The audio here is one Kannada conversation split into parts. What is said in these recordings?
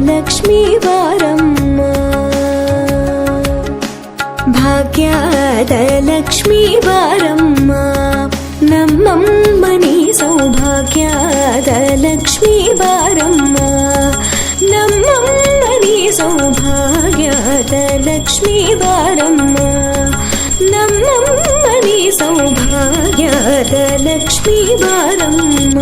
ಲಕ್ಷ್ಮೀ ಬಾರಮ್ಮ, ಭಾಗ್ಯದ ಲಕ್ಷ್ಮೀ ಬಾರಮ್ಮ, ನಮ್ಮಮ್ಮನಿ ಸೌಭಾಗ್ಯದ ಲಕ್ಷ್ಮೀ ಬಾರಮ್ಮ, ನಮ್ಮಮ್ಮನಿ ಸೌಭಾಗ್ಯದ ಲಕ್ಷ್ಮೀ ಬಾರಮ್ಮ, ನಮ್ಮಮ್ಮನಿ ಸೌಭಾಗ್ಯದ ಲಕ್ಷ್ಮೀ ಬಾರಮ್ಮ.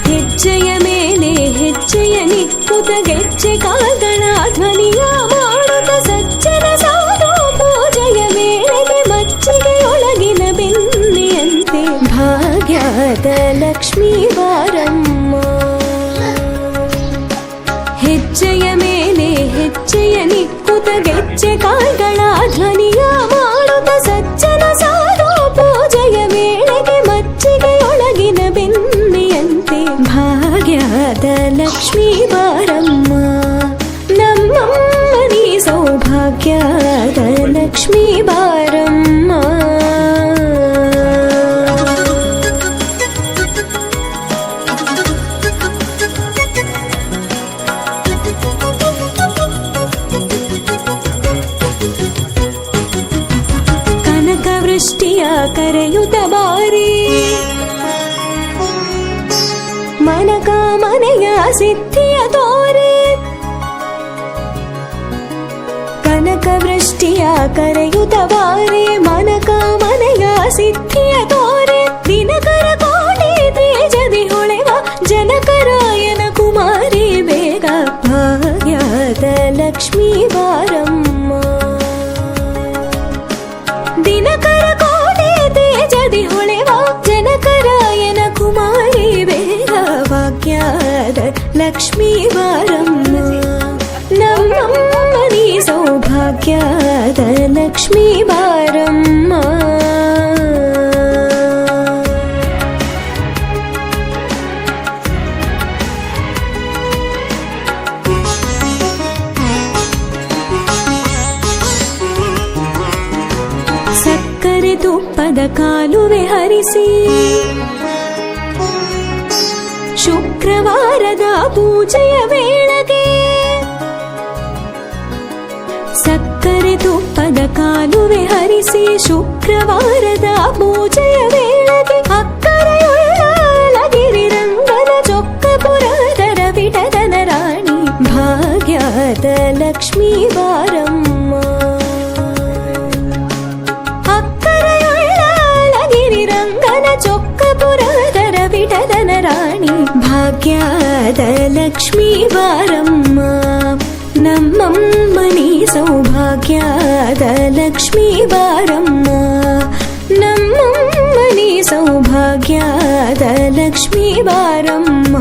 ಹೆಜ್ಜೆಯ ಮೇಲೆ ಹೆಜ್ಜೆಯ ನಿಕ್ಕುತ ಗೆಜ್ಜೆ ಕಾಲ್ಗಳ ಧ್ವನಿಯ ಮಾಡುತ್ತ ಸಜ್ಜನ ಸಾಧು ಪೂಜೆಯ ವೇಳೆಗೆ ಮಜ್ಜಿಗೆಯೊಳಗಿನ ಬೆನ್ನೆಯಂತೆ ಭಾಗ್ಯದ ಲಕ್ಷ್ಮೀ ಬಾರಮ್ಮ. ಹೆಜ್ಜೆಯ ಮೇಲೆ ಹೆಜ್ಜೆಯ ನಿಕ್ಕುತ ಗೆಜ್ಜೆ ಕಾಲ್ಗಳ ಧ್ವನಿಯ ಮಾಡುತ್ತ ಸಜ್ಜನ ಸಾಧು ಪೂಜೆಯ ವೇಳೆಗೆ ಮಜ್ಜಿಗೆಯೊಳಗಿನ ಬೆನ್ನೆಯಂತೆ ಭಾಗ್ಯದ ಲಕ್ಷ್ಮೀ ಬಾರಮ್ಮ, ನಮ್ಮಮ್ಮನಿ ಸೌಭಾಗ್ಯದ ಲಕ್ಷ್ಮೀ ಬಾರಮ್ಮ. ಕನಕವೃಷ್ಟಿಯ ಕರೆಯುತ್ತ ಬಾರಿ, ಮನಕಾಮನೆಯ ಸಿದ್ಧಿಯ ತೋರೆ, ಕನಕವೃಷ್ಟಿಯ ಕರೆಯುತ್ತ ಬಾರಿ, ಮನಕಾಮನೆಯ ಸಿದ್ಧಿಯ ತೋರೆ, ದಿನಕರ ಕೋಟಿ ತೇಜದಿ ಹೊಳೆವ ಜನಕರಾಯನ ಕುಮಾರಿ ಬೇಗ ಭಾಗ್ಯದ ಲಕ್ಷ್ಮೀ ಬಾರಮ್ಮ, ದಿನಕರ ಕೋಟಿ ತೇಜದಿ ಹೊಳೆವ ಜನಕರಾಯನ ಕುಮಾರಿ ಬೇಗ ಭಾಗ್ಯದ ಲಕ್ಷ್ಮೀ ಬಾರಮ್ಮ, ನಮ್ಮಮ್ಮನಿ ಸೌಭಾಗ್ಯದ ಲಕ್ಷ್ಮೀ ಬಾರಮ್ಮ. ಸಕ್ಕರೆ ತುಪ್ಪದ ಕಾಲುವೆ ಹರಿಸಿ, ಶುಕ್ರವಾರದ ಪೂಜೆಯ ವೇಳೆಗೆ, ಸಕ್ಕರೆ ತುಪ್ಪದ ಕಾಲುವೆ ಹರಿಸಿ, ಶುಕ್ರವಾರದ ಪೂಜೆಯ ವೇಳೆಗೆ, ಅಕ್ಕರೆಯೊಳಗಿರಿ ರಂಗನ ಚೊಕ್ಕಪುರದ ವಿಠದನ ರಾಣಿ ಭಾಗ್ಯದ ಲಕ್ಷ್ಮೀ ಬಾರಮ್ಮ, ಅಕ್ಕರೆಯೊಳಗಿರಿ ರಂಗನ ಚೊಕ್ಕಪುರದ ವಿಠದನ ರಾಣಿ ಭಾಗ್ಯದ ಲಕ್ಷ್ಮೀ ಬಾರಮ್ಮ, ನಮ್ಮಮ್ಮನಿ ಸೌಭಾಗ್ಯದ ಲಕ್ಷ್ಮೀ ಬಾರಮ್ಮ, ನಮ್ಮಮ್ಮನಿ ಸೌಭಾಗ್ಯದ ಲಕ್ಷ್ಮೀ ಬಾರಮ್ಮ.